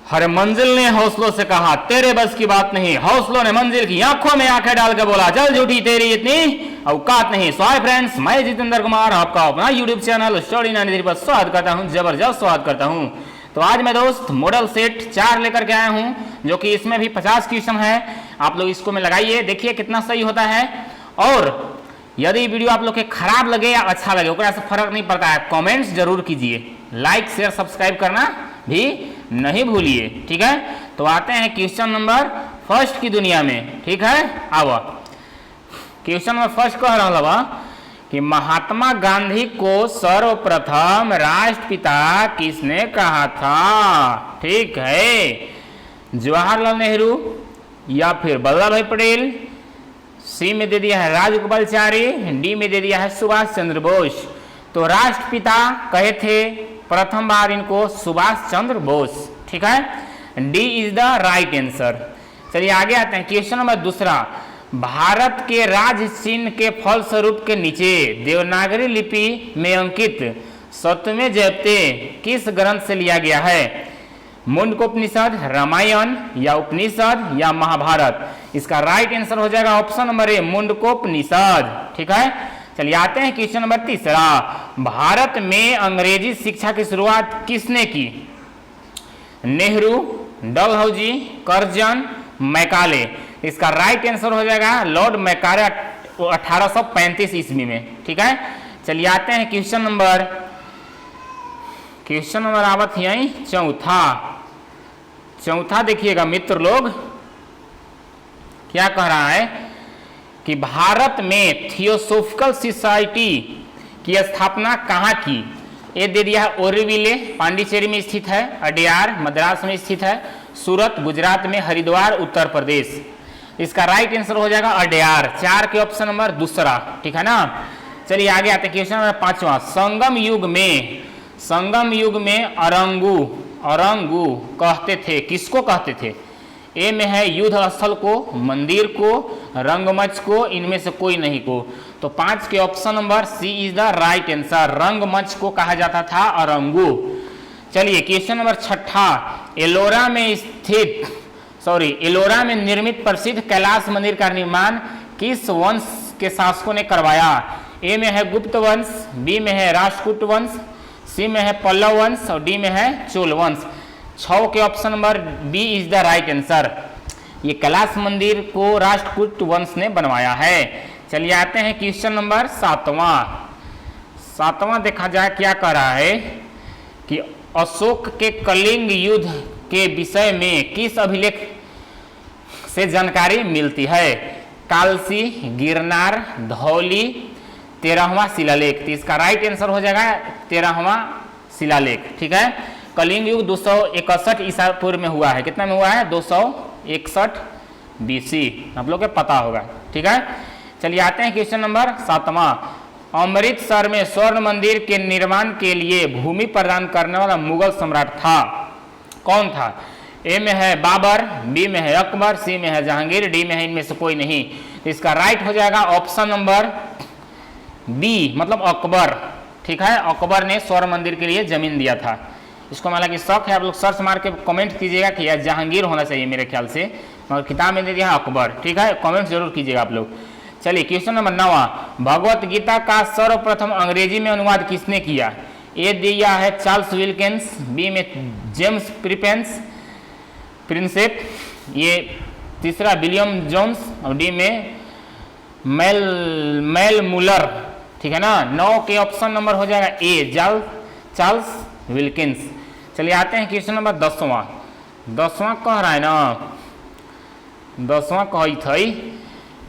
हर मंजिल ने हौसलों से कहा तेरे बस की बात नहीं, हौसलों ने मंजिल की आंखों में आंखें डाल के बोला चल झूठी तेरी इतनी औकात नहीं। सो हाय फ्रेंड्स, मैं जितेंद्र कुमार आपका अपना यूट्यूब चैनल स्टडी 93 पर स्वागत करता हूं, जबरदस्त स्वागत करता हूं। तो आज मैं दोस्त मॉडल सेट 4 लेकर के आया हूं, जो कि इसमें भी 50 क्वेश्चन है। आप लोग इसको में लगाइए, देखिए कितना सही होता है। और यदि वीडियो आप लोग के खराब लगे या अच्छा लगे ओकरा से फर्क नहीं पड़ता है, कमेंट्स जरूर कीजिए, लाइक शेयर सब्सक्राइब करना भी नहीं भूलिए, ठीक है। तो आते हैं क्वेश्चन नंबर फर्स्ट की दुनिया में, ठीक है। अब क्वेश्चन नंबर फर्स्ट कह रहा बा कि महात्मा गांधी को सर्वप्रथम राष्ट्रपिता किसने कहा था? ठीक है, जवाहरलाल नेहरू या फिर वल्लभ भाई पटेल। सी में दे दिया है राजगोपालाचारी, डी में दे दिया है सुभाष चंद्र बोस। तो राष्ट्रपिता कहे थे प्रथम बार इनको सुभाष चंद्र बोस, ठीक है। D is the right answer. चलिए आगे आते हैं क्वेश्चन नंबर दूसरा। भारत के राज चिन्ह के फल स्वरूप के नीचे देवनागरी लिपि में अंकित 7वें जयते किस ग्रंथ से लिया गया है? मुंडकोपनिषद, रामायण या उपनिषद या महाभारत। इसका राइट आंसर हो जाएगा ऑप्शन नंबर ए, मुंडकोपनिषद, ठीक है। चलिए आते हैं क्वेश्चन नंबर तीसरा। भारत में अंग्रेजी शिक्षा की शुरुआत किसने की? Nehru, Dalhousie, Curzon, Macaulay. इसका राइट आंसर हो जाएगा लॉर्ड मैकाले 1835 ईस्वी में, ठीक है। चलिए आते हैं क्वेश्चन नंबर आवत यही चौथा देखिएगा मित्र लोग, क्या कह रहा है कि भारत में थियोसोफिकल सोसाइटी की स्थापना कहाँ की? ये दे दिया है ओरोविले, पांडिचेरी में स्थित है, अडयार मद्रास में स्थित है, सूरत गुजरात में, हरिद्वार उत्तर प्रदेश। इसका राइट आंसर हो जाएगा अडयार। 4 के ऑप्शन नंबर दूसरा, ठीक है ना। चलिए आगे आते हैं क्वेश्चन नंबर 5वां। संगम युग में अरंगू कहते थे, किसको कहते थे? ए में है युद्ध स्थल को, मंदिर को, रंगमंच को, इनमें से कोई नहीं को। तो 5 के option number C is the right answer. रंगमंच को कहा जाता था अरंगू। चलिए क्वेश्चन नंबर 6। एलोरा में निर्मित प्रसिद्ध कैलाश मंदिर का निर्माण किस वंश के शासकों ने करवाया? ए में है गुप्त वंश, बी में है राष्ट्रकूट वंश, सी में है पल्लव वंश और डी में है चोल वंश। 6 के option number B is the right answer. ये कैलाश मंदिर को राष्ट्रकूट वंश ने बनवाया है। चलिए आते हैं क्वेश्चन नंबर 7वां देखा जाए क्या कह रहा है कि अशोक के कलिंग युद्ध के विषय में किस अभिलेख से जानकारी मिलती है? कालसी, गिरनार, धौली, 13वां शिलालेख। तो इसका राइट आंसर हो जाएगा 13वां शिलालेख, ठीक है। कलिंग युग 261 ईसा पूर्व में हुआ है। कितना में हुआ है? 261 BC, आप लोग को पता होगा, ठीक है। चलिए आते हैं क्वेश्चन नंबर 7वां। अमृतसर में स्वर्ण मंदिर के निर्माण के लिए भूमि प्रदान करने वाला मुगल सम्राट था, कौन था? ए में है बाबर, बी में है अकबर, सी में है जहांगीर, डी में है इनमें से कोई नहीं। इसका राइट हो जाएगा ऑप्शन नंबर बी, मतलब अकबर, ठीक है। अकबर ने स्वर्ण मंदिर के लिए जमीन दिया था। इसको हालांकि शक है, आप लोग सर्च मार के कमेंट कीजिएगा कि यार जहांगीर होना चाहिए मेरे ख्याल से, मगर किताब में दे दिया अकबर, ठीक है। कमेंट जरूर कीजिएगा आप लोग। चलिए क्वेश्चन नंबर 9। भगवत गीता का सर्वप्रथम अंग्रेजी में अनुवाद किसने किया? ए दिया है चार्ल्स विल्किंस, बी में जेम्स प्रिंसेप, ये तीसरा विलियम जोन्स और डी में मेल मुलर, ठीक है ना। 9 के ऑप्शन नंबर हो जाएगा ए, चार्ल्स विल्किंस। चलिए आते हैं क्वेश्चन नंबर 10वां कह रहा है ना, 10वां कही थी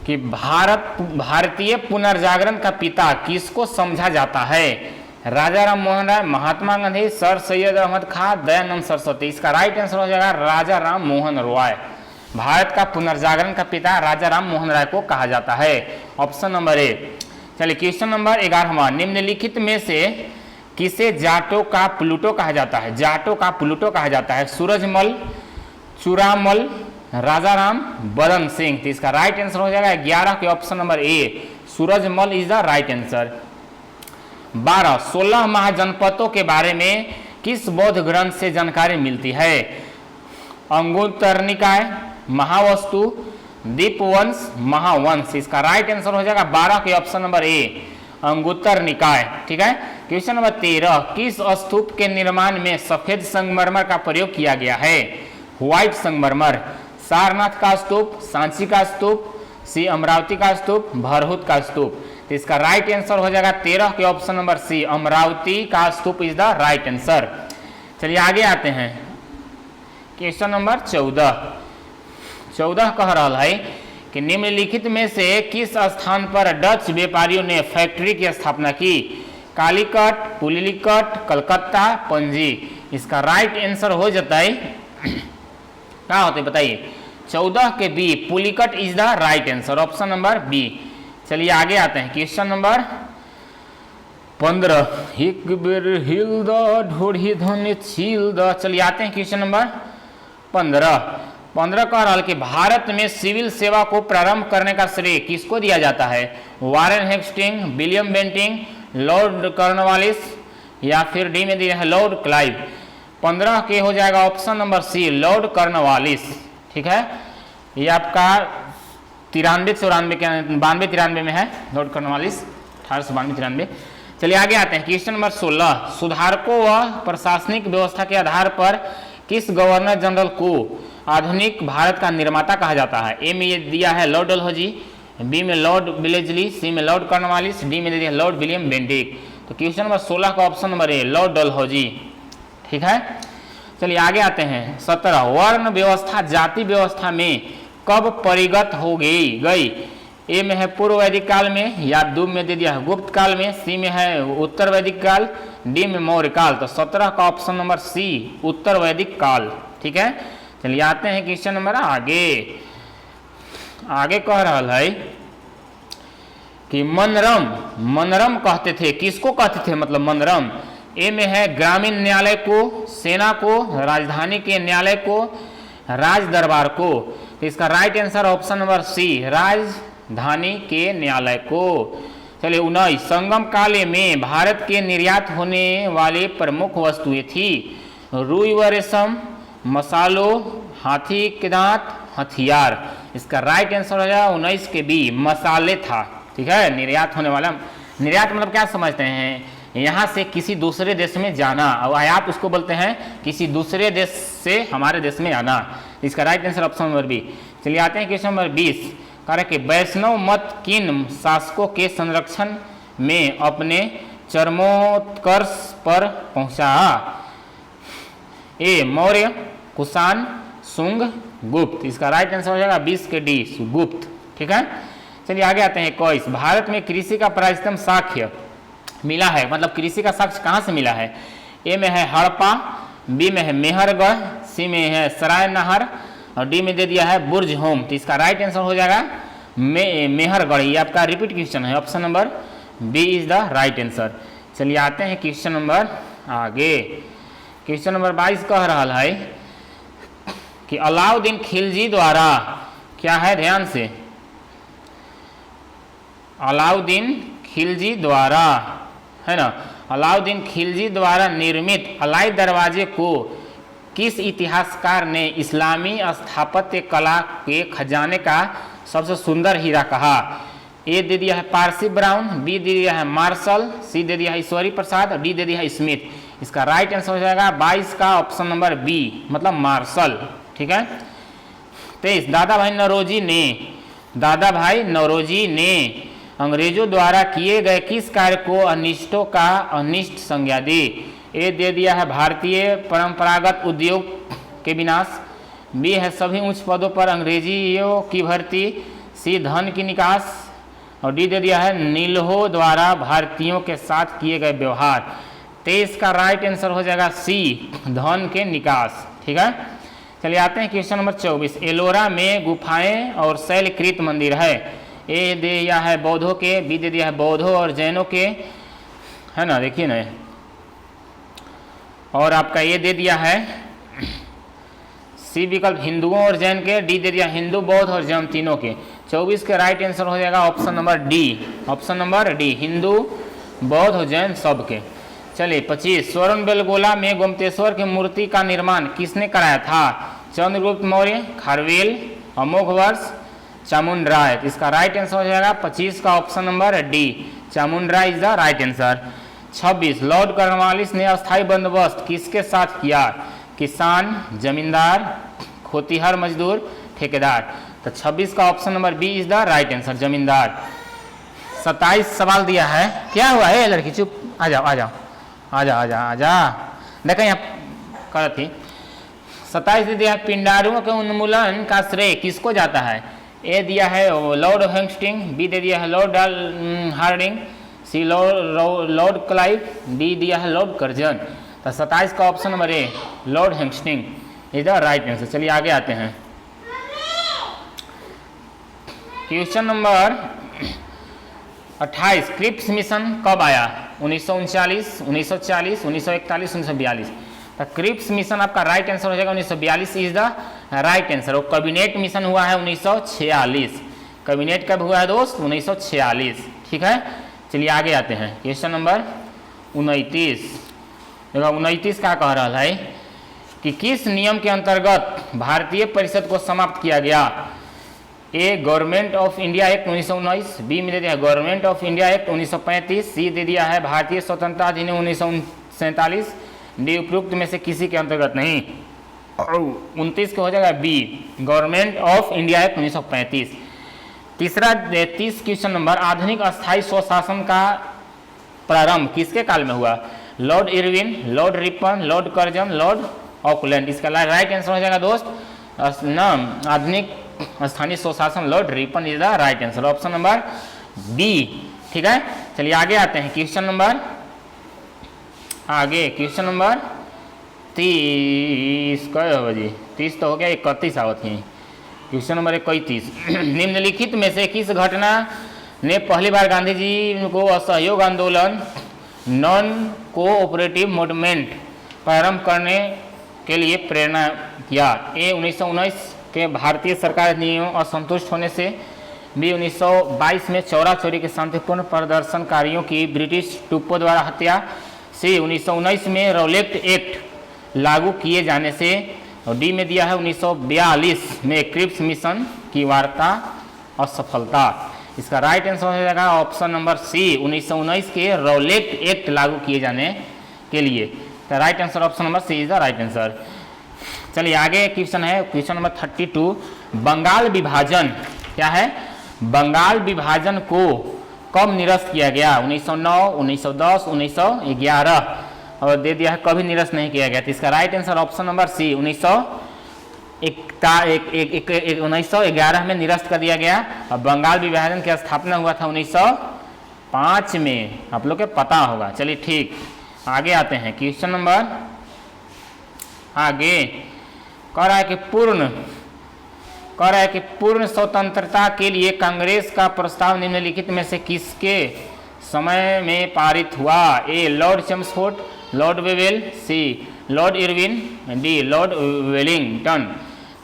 कि भारतीय पुनर्जागरण का पिता किसको समझा जाता है? राजा राम मोहन राय, महात्मा गांधी, सर सैयद अहमद खान, दयानंद सरस्वती। इसका राइट आंसर हो जाएगा राजा राम मोहन रॉय। भारत का पुनर्जागरण का पिता राजा राम मोहन राय को कहा जाता है, ऑप्शन नंबर ए। चलिए क्वेश्चन नंबर 11वां। निम्नलिखित में से किसे जाटों का प्लूटो कहा जाता है? जाटों का प्लूटो कहा जाता है सूरजमल, चूड़ामल, राजाराम, बदन सिंह। तो इसका राइट आंसर हो जाएगा 11 के option number A, Surajmal is the right answer. 16 महाजनपदों के बारे में किस बौद्ध ग्रंथ से जानकारी मिलती है? अंगुत्तर निकाय, महावस्तु, दीपवंश, महावंश। इसका राइट आंसर हो जाएगा 12 के ऑप्शन नंबर ए, अंगुत्तर निकाय। ठीक है। क्वेश्चन नंबर 13, किस स्तूप के निर्माण में सफेद संगमरमर का प्रयोग किया गया है? व्हाइट संगमरमर। सारनाथ का स्तूप, सांची का स्तूप, सी अमरावती का स्तूप, भरहुत का स्तूप। तो इसका राइट आंसर हो जाएगा 13 के ऑप्शन नंबर सी, अमरावती का स्तूप इज द राइट आंसर। चलिए आगे आते हैं। क्वेश्चन नंबर 14 कह रहा है कि निम्नलिखित में से किस स्थान पर डच व्यापारियों ने फैक्ट्री की स्थापना की? कालीकट, पुलिकट, कलकत्ता, पणजी। इसका राइट आंसर हो जाता है क्या होता है बताइए? 14 के B, Pulicat is the right answer, option number B. चलिए आगे आते हैं। क्वेश्चन नंबर 15, एक बेर हिल द ढोढ़ी धन छील द। चलिए आते हैं क्वेश्चन नंबर 15 कह रहा है कि भारत में सिविल सेवा को प्रारंभ करने का श्रेय किसको दिया जाता है? Warren Hasting, William Bentinck, Lord Cornwallis, या फिर डी में दिया है लॉर्ड क्लाइव। 15 के हो जाएगा option number C, Lord Cornwallis. ठीक है। ये आपका 92-93 में है, लॉर्ड कॉर्नवालिस 1892-93। चलिए आगे आते हैं। क्वेश्चन नंबर 16, सुधारकों व प्रशासनिक व्यवस्था के आधार पर किस गवर्नर जनरल को आधुनिक भारत का निर्माता कहा जाता है? ए में ये दिया है लॉर्ड डलहौजी, बी में लॉर्ड विलेजली, सी में लॉर्ड कॉर्नवालिस, डी में दिया है लॉर्ड विलियम बेंटिक। तो क्वेश्चन नंबर 16 का option number A, Lord Dalhousie. ठीक है। चलिए आगे आते हैं। 17, वर्ण व्यवस्था जाति व्यवस्था में कब परिगत हो गई? ए में है पूर्व वैदिक काल में, या दू में दे दिया है गुप्त काल में, सी में है उत्तर वैदिक काल, डी में मौर्य काल। तो 17 का ऑप्शन नंबर सी, उत्तर वैदिक काल। ठीक है। चलिए आते हैं क्वेश्चन नंबर आगे कह रहा है कि मनरम कहते थे, किसको कहते थे मतलब मनरम? ए में है ग्रामीण न्यायालय को, सेना को, राजधानी के न्यायालय को, राज दरबार को। तो इसका right answer option number C, राजधानी के न्यायालय को। चलिए 19, संगम काल में भारत के निर्यात होने वाले प्रमुख वस्तुएं थी? रुई व रेशम, मसालों, हाथी के दांत, हथियार। इसका राइट आंसर हो जाएगा 19 के बी, मसाले था। ठीक है। निर्यात होने वाला, निर्यात मतलब क्या समझते हैं? यहाँ से किसी दूसरे देश में जाना, और आयात उसको बोलते हैं किसी दूसरे देश से हमारे देश में आना। इसका right answer option number B. चलिए आते हैं क्वेश्चन नंबर 20, कह रहे कि वैष्णव मत किन शासकों के संरक्षण में अपने चरमोत्कर्ष पर पहुंचा? ए मौर्य, कुषाण, शुंग, गुप्त। इसका राइट आंसर हो जाएगा 20 के डी, गुप्त। ठीक है। चलिए आगे आते हैं। 21, भारत में कृषि का प्राचीनतम साक्ष्य मिला है, मतलब कृषि का साक्ष्य कहाँ से मिला है? ए में है हड़प्पा, बी में है मेहरगढ़, सी में है सरायनहर, और डी में दे दिया है बुर्ज होम। तो इसका राइट आंसर हो जाएगा मेहरगढ़। ये आपका रिपीट क्वेश्चन है, option number B is the right answer. चलिए आते हैं क्वेश्चन नंबर आगे। क्वेश्चन नंबर 22 कह रहा है कि अलाउद्दीन खिलजी द्वारा, क्या है ध्यान से, अलाउद्दीन खिलजी द्वारा, है ना, अलाउद्दीन खिलजी द्वारा निर्मित अलाई दरवाजे को किस इतिहासकार ने इस्लामी स्थापत्य कला के खजाने का सबसे सुंदर हीरा कहा? ए दे दिया है पारसी ब्राउन, बी दे दिया है मार्शल, सी दे दिया है ईश्वरी प्रसाद, डी दे दिया है स्मिथ। इसका राइट आंसर हो जाएगा 22 का ऑप्शन नंबर बी, मतलब मार्शल। ठीक है। 23, दादा भाई नौरोजी ने अंग्रेजों द्वारा किए गए किस कार्य को अनिष्टों का अनिष्ट संज्ञा दी? ए दे दिया है भारतीय परंपरागत उद्योग के विनाश, बी है सभी उच्च पदों पर अंग्रेजियों की भर्ती, सी धन की निकास, और डी दे दिया है नील्हो द्वारा भारतीयों के साथ किए गए व्यवहार। 23 का राइट आंसर हो जाएगा सी, धन के निकास। ठीक है। चलिए आते हैं क्वेश्चन नंबर 24, एलोरा में गुफाएं और शैलकृत मंदिर है। ए दे दिया है बौद्धों के, बी दे दिया है बौद्धों और जैनों के, है ना, देखिए ना, और आपका ये दे दिया है सी विकल्प हिंदुओं और जैन के, डी दे दिया हिंदू बौद्ध और जैन तीनों के। 24 के राइट आंसर हो जाएगा option number D, option number D, Hindu बौद्ध और जैन सब के। चलिए 25, स्वर्ण बेलगोला में गोमतेश्वर की मूर्ति का निर्माण किसने कराया था? चंद्रगुप्त मौर्य, खारवेल, अमोघ वर्ष, चामुंडराय। तो इसका राइट आंसर हो जाएगा 25 का option number D, Chamundaray is the right answer. 26 Lord Cornwallis ने अस्थायी बंदोबस्त किसके साथ किया? किसान, जमींदार, खोतिहर मजदूर, ठेकेदार। तो 26 का option number B is the right answer, zamindar. 27 सवाल दिया है, क्या हुआ है लड़की? चुप, आ जाओ आ जाओ आ जा आ जा आ जा, देखो यहाँ कर थी। 27 दे दिया, पिंडारुओं के उन्मूलन का श्रेय किसको जाता है? ए दिया है लॉर्ड हेस्टिंग, बी दे दिया है Lord Harding, C Lord Clive, D दिया है लॉर्ड कर्जन। तो 27 का option number A, Lord Hasting is the right answer. चलिए आगे आते हैं। क्वेश्चन नंबर 28, क्रिप्स मिशन कब आया? 1939, 1940, 1941, 1942। तो क्रिप्स मिशन आपका राइट आंसर हो जाएगा 1942 इज द राइट आंसर। और कैबिनेट मिशन हुआ है 1946। कैबिनेट कब हुआ है दोस्त? 1946। ठीक है, चलिए आगे आते हैं। क्वेश्चन नंबर 29, देखो 29 क्या कह रहा है कि किस नियम के अंतर्गत भारतीय परिषद को समाप्त किया गया? A Government of India Act 1919, B में दे दिया है Government of India act 1935, C दे दिया है भारतीय स्वतंत्रता अधिनियम 1947, डी उपयुक्त में से किसी के अंतर्गत नहीं। 29 को हो जाएगा B, government of India act 1935। तीसरा 30 क्वेश्चन नंबर, आधुनिक अस्थायी स्वशासन का प्रारंभ किसके काल में हुआ? Lord Irwin, Lord Ripon, Lord Curzon, Lord Auckland. इसका राइट आंसर हो जाएगा दोस्त नाम आधुनिक स्थानीय स्वशासन Lord Ripon is the right answer, option number B. ठीक है, चलिए आगे आते हैं। क्वेश्चन नंबर 30 क्या होगा जी? 30 तो हो गया, 31 आवत है। क्वेश्चन नंबर 31, निम्नलिखित में से किस घटना ने पहली बार गांधी जी को असहयोग आंदोलन नॉन कोऑपरेटिव मूवमेंट प्रारंभ करने के लिए प्रेरणा किया? ए 1919 के भारतीय सरकार नियमों असंतुष्ट होने से, बी 1922 में चौरा चोरी के शांतिपूर्ण प्रदर्शनकारियों की ब्रिटिश ट्रूपों द्वारा हत्या, सी 1919 में रॉलेट एक्ट लागू किए जाने से, और डी में दिया है 1942 में क्रिप्स मिशन की वार्ता असफलता। इसका राइट आंसर हो जाएगा ऑप्शन नंबर सी, 1919 के रॉलेट एक्ट लागू किए जाने के लिए। तो right answer option number C is the right answer. चलिए आगे क्वेश्चन है, क्वेश्चन नंबर 32, बंगाल विभाजन क्या है? बंगाल विभाजन को कब निरस्त किया गया? 1909, 1910, 1911, और दे दिया है कभी निरस्त नहीं किया गया। तो इसका right answer option number C, 1911 में निरस्त कर दिया गया। और बंगाल विभाजन की स्थापना हुआ था 1905 में, आप लोग को पता होगा। चलिए ठीक, आगे आते हैं। क्वेश्चन नंबर आगे कह रहा है कि पूर्ण स्वतंत्रता के लिए कांग्रेस का प्रस्ताव निम्नलिखित में से किसके समय में पारित हुआ? A Lord Chelmsford, Lord Wavell, C Lord Irwin, D Lord Willingdon.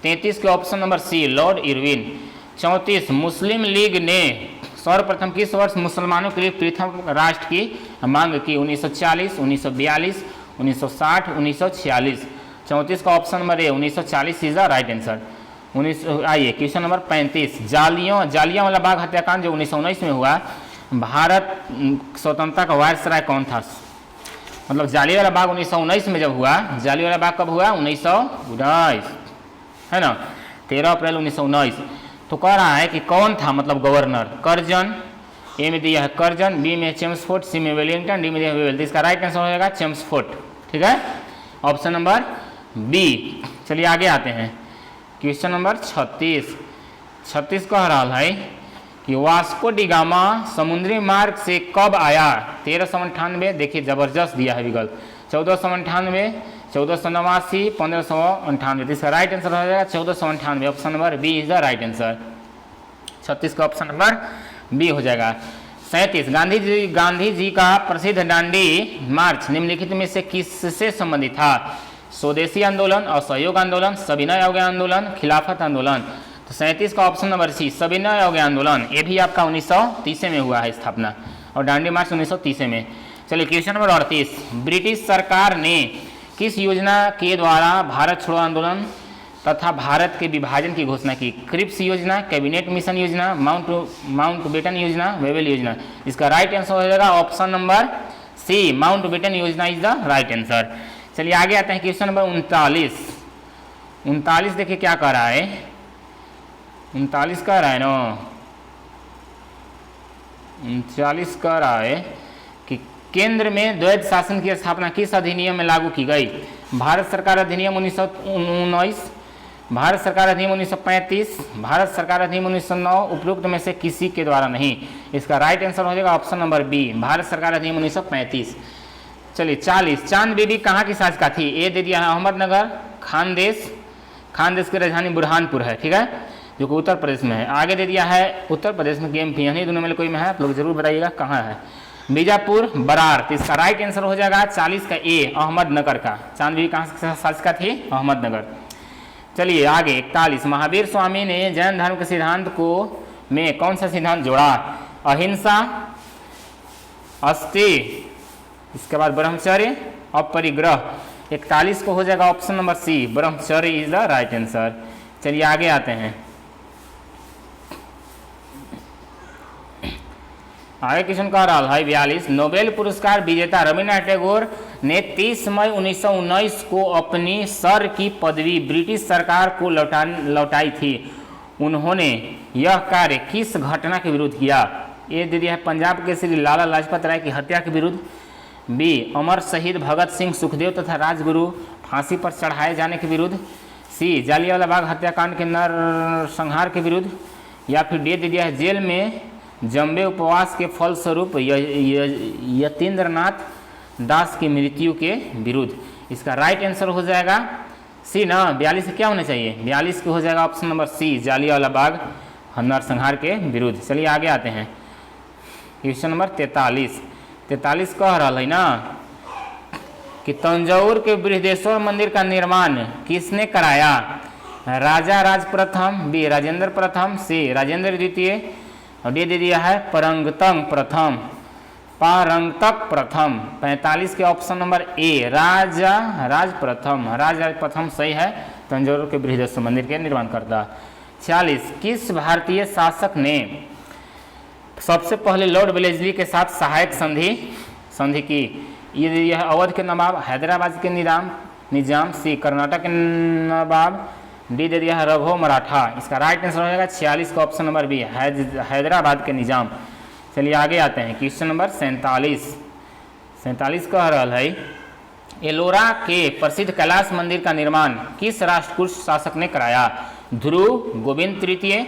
33 के option number C, Lord Irwin. 34 Muslim League ने सर्वप्रथम किस वर्ष मुसलमानों के लिए पृथक राष्ट्र की मांग की? 1940, 1942, 1960, 1946। 34 का option number A, 1940 is the right answer. आइए क्वेश्चन नंबर 35, जालियांवाला बाग हत्याकांड जो 1919 में हुआ, भारत स्वतंत्रता का वायसराय कौन था? मतलब जालियांवाला बाग 1919 में जब हुआ, जालियांवाला बाग कब हुआ? 1919, है ना, 13 अप्रैल 1919। तो कह रहा है कि कौन था, मतलब गवर्नर? कर्जन, ए में दिया है कर्जन, बी में चेम्सफोर्ड, सी में वेलिंगटन, डी में दिया है वेवेल। तो इसका राइट आंसर हो जाएगा चेम्सफोर्ड। ठीक है, ऑप्शन नंबर बी। चलिए आगे आते हैं। क्वेश्चन नंबर 36 कह रहा है कि वास्को डी गामा समुद्री मार्ग से कब आया? 1398, देखिए जबरदस्त दिया है विकल्प। 1498, 1489, 1598। इसका राइट आंसर हो जाएगा 1498, option number B is the right answer. 36 का ऑप्शन नंबर बी हो जाएगा। 37 गांधी जी का प्रसिद्ध दांडी मार्च निम्नलिखित में से किससे संबंधित था? स्वदेशी आंदोलन, असहयोग आंदोलन, सविनय अवज्ञा आंदोलन, खिलाफत आंदोलन। तो 37 का ऑप्शन नंबर सी, सविनय अवज्ञा आंदोलन। ये भी आपका 1930 में हुआ है स्थापना, और दांडी मार्च 1930 में। चलिए क्वेश्चन नंबर 38, ब्रिटिश सरकार ने किस योजना के द्वारा भारत छोड़ो आंदोलन तथा भारत के विभाजन की घोषणा की। क्रिप्स योजना, कैबिनेट मिशन योजना, माउंटबेटन योजना, वेवेल योजना। इसका राइट आंसर हो जाएगा ऑप्शन नंबर सी, माउंटबेटन योजना इज द राइट आंसर। चलिए आगे आते हैं क्वेश्चन नंबर 39। 39 देखिए क्या कह रहा है, 39 कह रहा है ना, 39 कह रहा है कि केंद्र में द्वैध शासन की स्थापना किस अधिनियम में लागू की गई। भारत सरकार अधिनियम 1919, भारत सरकार अधिनियम 1935, भारत सरकार अधिनियम 1909, उपरोक्त में से किसी के द्वारा नहीं। इसका राइट आंसर हो जाएगा ऑप्शन नंबर बी, भारत सरकार अधिनियम 1935। चलिए 40, चांद बीबी कहाँ की शासिका थी। ए दे दिया है अहमदनगर, खानदेश, खानदेश की राजधानी बुरहानपुर है, ठीक है, जो कि उत्तर प्रदेश में है। आगे दे दिया है उत्तर प्रदेश में गेम पी, यानी दोनों में कोई में है, आप लोग जरूर बताइएगा कहाँ है। बीजापुर, बरार। तो इसका राइट आंसर हो जाएगा 40 का ए, अहमदनगर का। चांद बीबी कहाँ से शासिका थी, अहमदनगर। चलिए आगे 41, महावीर स्वामी ने जैन धर्म के सिद्धांत को में कौन सा सिद्धांत जोड़ा। अहिंसा, अस्ति, इसके बाद ब्रह्मचर्य, अपरिग्रह। 41 को हो जाएगा ऑप्शन नंबर सी, ब्रह्मचर्य इज द राइट आंसर। चलिए आगे आते हैं, आगे क्वेश्चन कह रहा है 42, नोबेल पुरस्कार विजेता रविन्द्रनाथ टैगोर ने 30 मई 1919 को अपनी सर की पदवी ब्रिटिश सरकार को लौटाई थी। उन्होंने यह कार्य किस घटना के विरुद्ध किया। ए दे दिया है पंजाब के श्री लाला लाजपत राय की हत्या के विरुद्ध, बी अमर शहीद भगत सिंह, सुखदेव तथा राजगुरु फांसी पर चढ़ाए जाने के विरुद्ध, सी जालियांवाला बाग हत्याकांड के नरसंहार के विरुद्ध, या फिर डी दे दिया है जेल में जम्बे उपवास के फलस्वरूप यतीन्द्रनाथ दास की मृत्यु के विरुद्ध। इसका राइट आंसर हो जाएगा सी ना, 42 क्या होना चाहिए, 42 को हो जाएगा ऑप्शन नंबर सी, जालियांवाला बाग नरसंहार के विरुद्ध। चलिए आगे आते हैं क्वेश्चन नंबर 43। 43 कह रहा है ना कि तंजौर के बृहदेश्वर मंदिर का निर्माण किसने कराया। राजा राज प्रथम, बी राजेंद्र प्रथम, सी राजेंद्र द्वितीय, और ये दे दिया है पारंगतक प्रथम, पारंगतक प्रथम। 45 के ऑप्शन नंबर ए, राजा राज प्रथम, राजा राज प्रथम सही है, तंजौर के बृहदेश्वर मंदिर के निर्माण करता। 46, किस भारतीय शासक ने सबसे पहले लॉर्ड वेलेस्ली के साथ सहायक संधि की। ये दिया है अवध के नवाब, हैदराबाद के निजाम, सी कर्नाटक के नवाब, डी दे दिया है रघु मराठा। इसका राइट आंसर हो जाएगा 46 का ऑप्शन नंबर बी, हैदराबाद के निजाम। चलिए आगे आते हैं क्वेश्चन नंबर 47। 47 कह रहा है एलोरा के प्रसिद्ध कैलाश मंदिर का निर्माण किस राष्ट्रकूट शासक ने कराया। ध्रुव, गोविंद तृतीय,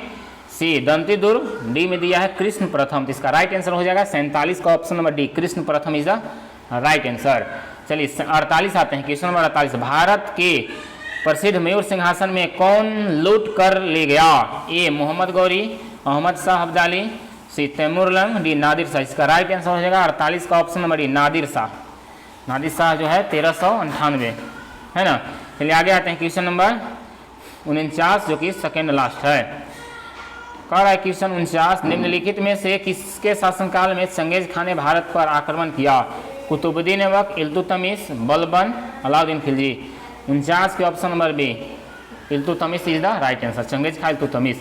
सी दंती दुर्ग, डी में दिया है कृष्ण प्रथम। तो इसका राइट आंसर हो जाएगा 47 का ऑप्शन नंबर डी, कृष्ण प्रथम इज द राइट आंसर। चलिए 48 आते हैं क्वेश्चन नंबर 48। भारत के प्रसिद्ध मयूर सिंहासन में कौन लूट कर ले गया। ए मोहम्मद गौरी, अहमद शाह अब्दाली, सी तैमूरलंग, डी नादिर शाह। इसका राइट आंसर हो जाएगा 48 का option number D, Nadir Shah. Nadir Shah जो है 1398 है ना। चलिए आगे आते हैं क्वेश्चन नंबर 49 जो कि सेकेंड लास्ट है। कह रहा है क्वेश्चन 49, निम्नलिखित में से किसके शासनकाल में चंगेज खान ने भारत पर आक्रमण किया। कुतुबुद्दीन ऐबक, इल्तुतमिश, बलबन, अलाउद्दीन खिलजी। 49 के ऑप्शन नंबर बी, Iltutmish is the right answer, चंगेज खान इल्तुतमिश।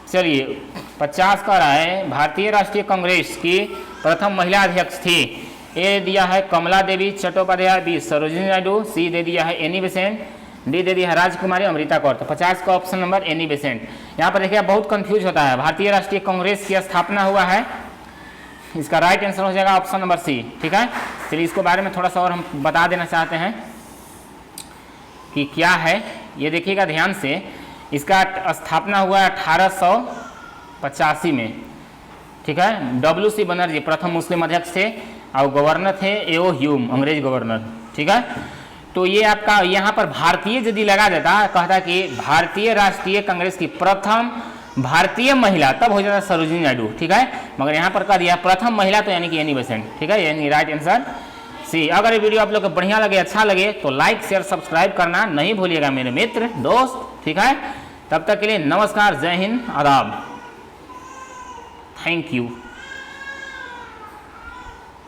चलिए 50 कह रहा है भारतीय राष्ट्रीय कांग्रेस की प्रथम महिला अध्यक्ष थी। ए दिया है कमला देवी चट्टोपाध्याय, बी सरोजिनी नायडू, सी दे दिया है एनी बेसेंट, डी दे दिया है राजकुमारी अमृता कौर। तो 50 का ऑप्शन नंबर एनी बेसेंट। यहाँ पर देखिए बहुत कंफ्यूज होता है, भारतीय राष्ट्रीय कांग्रेस की स्थापना हुआ है, इसका राइट आंसर हो जाएगा ऑप्शन नंबर सी, ठीक है। चलिए इसके बारे में थोड़ा सा और हम बता देना चाहते हैं कि क्या है, ये देखिएगा ध्यान से। इसका स्थापना हुआ 1885 में, ठीक है। WC बनर्जी प्रथम मुस्लिम अध्यक्ष थे और गवर्नर थे एओ ह्यूम, अंग्रेज गवर्नर, ठीक है। तो ये आपका यहाँ पर भारतीय यदि लगा देता, कहता कि भारतीय राष्ट्रीय कांग्रेस की प्रथम भारतीय महिला, तब हो जाता सरोजिनी नायडू, ठीक है। मगर यहाँ पर कह दिया प्रथम महिला, तो यानी कि एनी बेसेंट, ठीक है, यानी राइट आंसर सी। अगर ये वीडियो आप लोग को बढ़िया लगे, अच्छा लगे तो लाइक शेयर सब्सक्राइब करना नहीं भूलिएगा मेरे मित्र दोस्त, ठीक है। तब तक के लिए नमस्कार, जय हिंद, आदाब, थैंक यू।